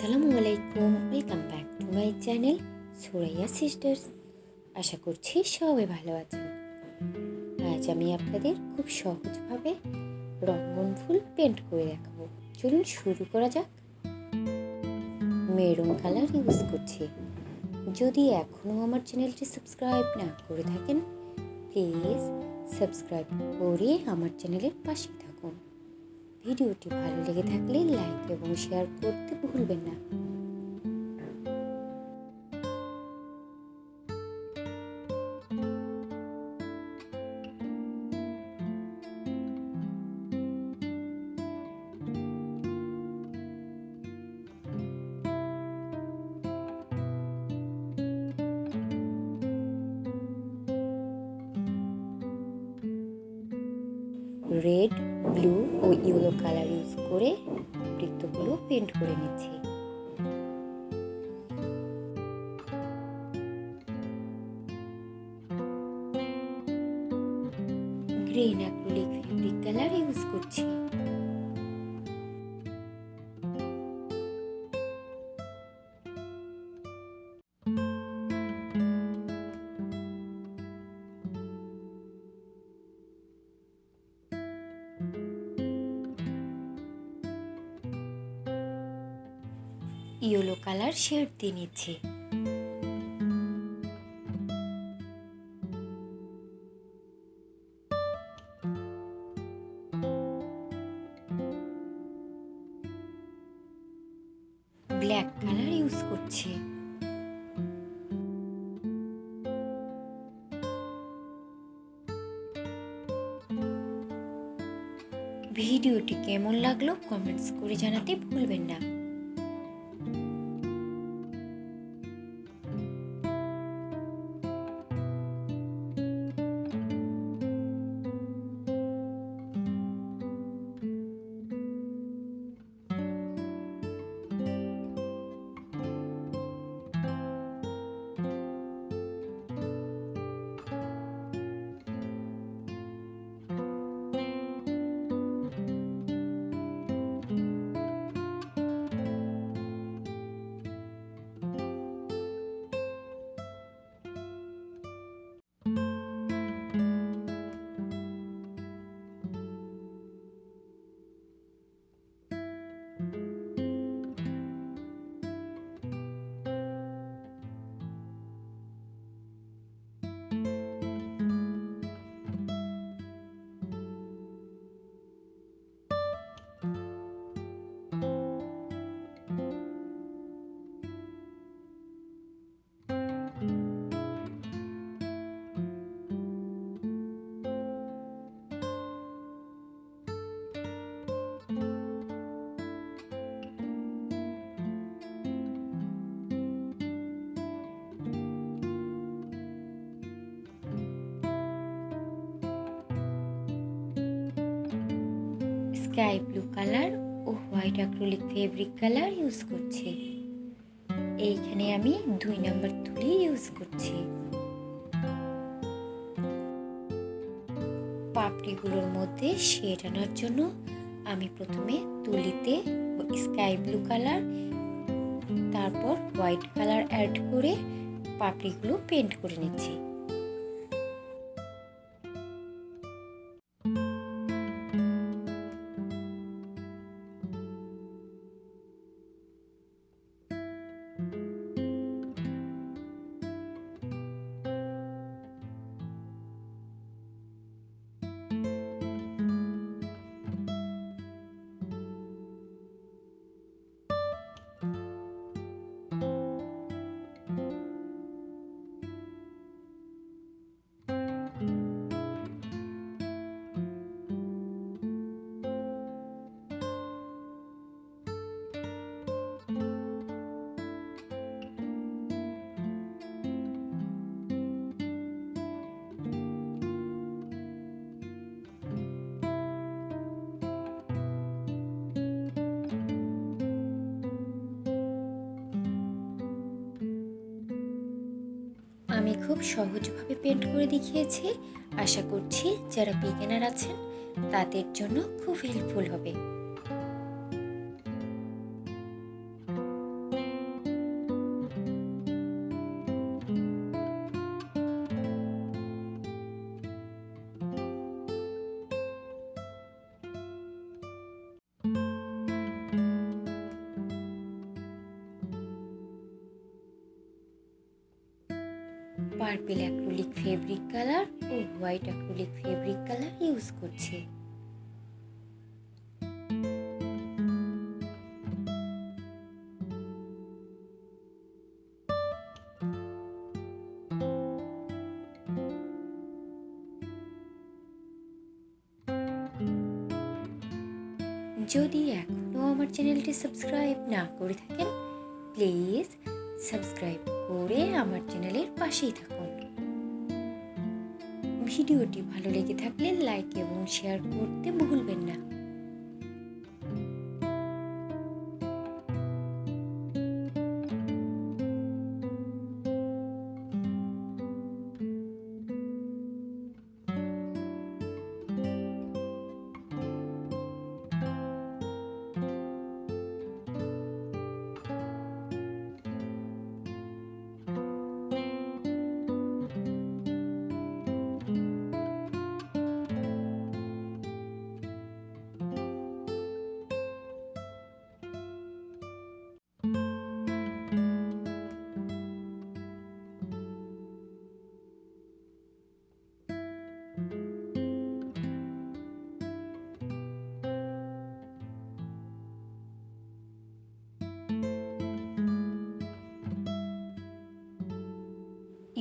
Assalamualaikum, welcome back to my channel Suraia sisters। আশা করছি সবাই ভালো আছেন। আজ আমি আপনাদের খুব সহজভাবে রঙ্গন ফুল পেন্ট করে দেখাবো। চলুন শুরু করা যাক। মেরুন কালার ইউজ করছি। যদি এখনও আমার চ্যানেলটি সাবস্ক্রাইব না করে থাকেন, প্লিজ সাবস্ক্রাইব করে আমার চ্যানেলের পাশে থাকুন। ভিডিওটি ভালো লেগে থাকলে লাইক এবং শেয়ার করতে ভুলবেন না। রেড, ব্লু ও ইয়েলো কালার ইউজ করে বৃত্তগুলো পেন্ট করে নিচ্ছি। Green acrylic fabric colour use করছি। ইয়েলো কালার শেড দিয়ে নিচ্ছি। ব্ল্যাক কালার ইউজ করছি। ভিডিওটি কেমন লাগলো কমেন্টস করে জানাতে ভুলবেন না। স্কাই ব্লু কালার ও white acrylic fabric colour use করছি। এইখানে আমি 2 নাম্বার তুলি ইউজ করছি। পাপড়িগুলোর মধ্যে শেড আনার জন্য আমি প্রথমে তুলিতে স্কাই ব্লু কালার, তারপর হোয়াইট কালার অ্যাড করে পাপড়িগুলো পেন্ট করে নিচ্ছি। আমি খুব সহজভাবে পেন্ট করে দেখিয়েছি। আশা করছি যারা বিগিনার আছেন তাদের জন্য খুব হেল্পফুল হবে। পার্পল অ্যাক্রিলিক ফেব্রিক কালার ও white acrylic fabric colour use করছি। যদি এখনও আমার চ্যানেলটি সাবস্ক্রাইব না করে থাকেন, প্লিজ সাবস্ক্রাইব করে আমার চ্যানেলের পাশেই থাকুন। ভিডিওটি ভালো লেগে থাকলে লাইক এবং শেয়ার করতে ভুলবেন না।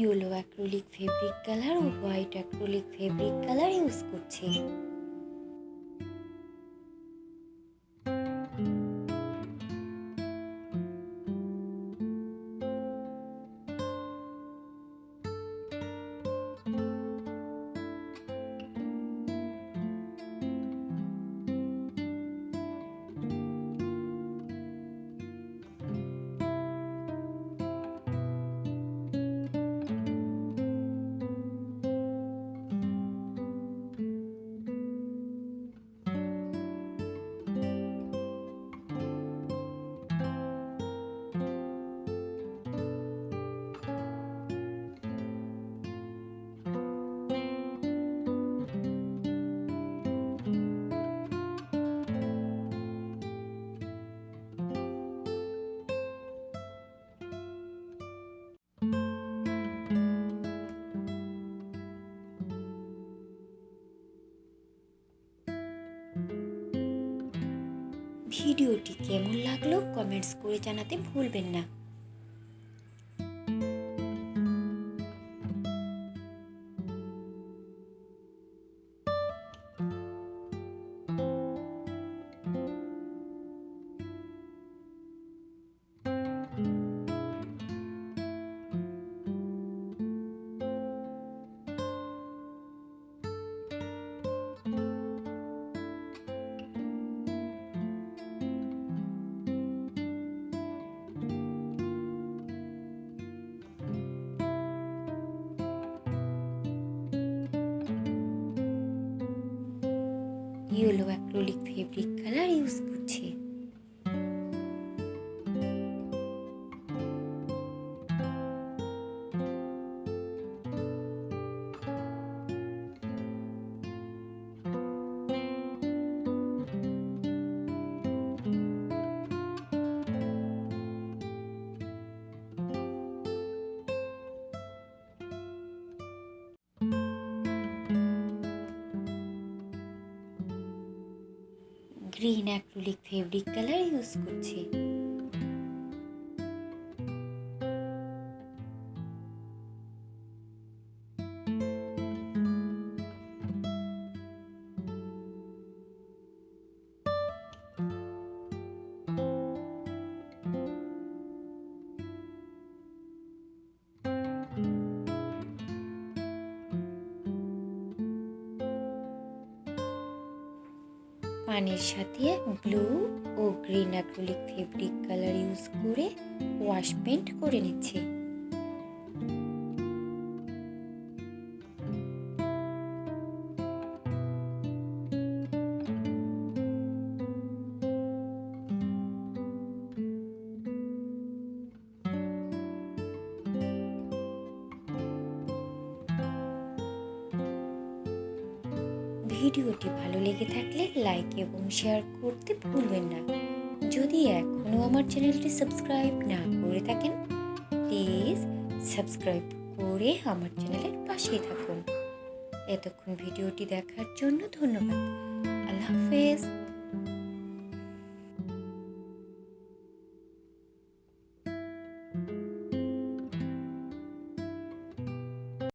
ইয়েলো অ্যাক্রিলিক ফেব্রিক কালার ও white acrylic fabric colour use করছি। ভিডিওটি কেমন লাগলো কমেন্টস করে জানাতে ভুলবেন না। Yellow acrylic fabric colour use করছি। Green acrylic fabric colour use করছি। পানির সাথে ব্লু ও green acrylic fabric colour use করে ওয়াশ পেইন্ট করে নিচ্ছি। ভিডিওটি ভালো লেগে থাকলে লাইক এবং শেয়ার করতে ভুলবেন না। যদি এখনও আমার চ্যানেলটি সাবস্ক্রাইব না করে থাকেন, প্লিজ সাবস্ক্রাইব করে আমার চ্যানেলের পাশেই থাকুন। এতক্ষণ ভিডিওটি দেখার জন্য ধন্যবাদ। আল্লাহ হাফেজ।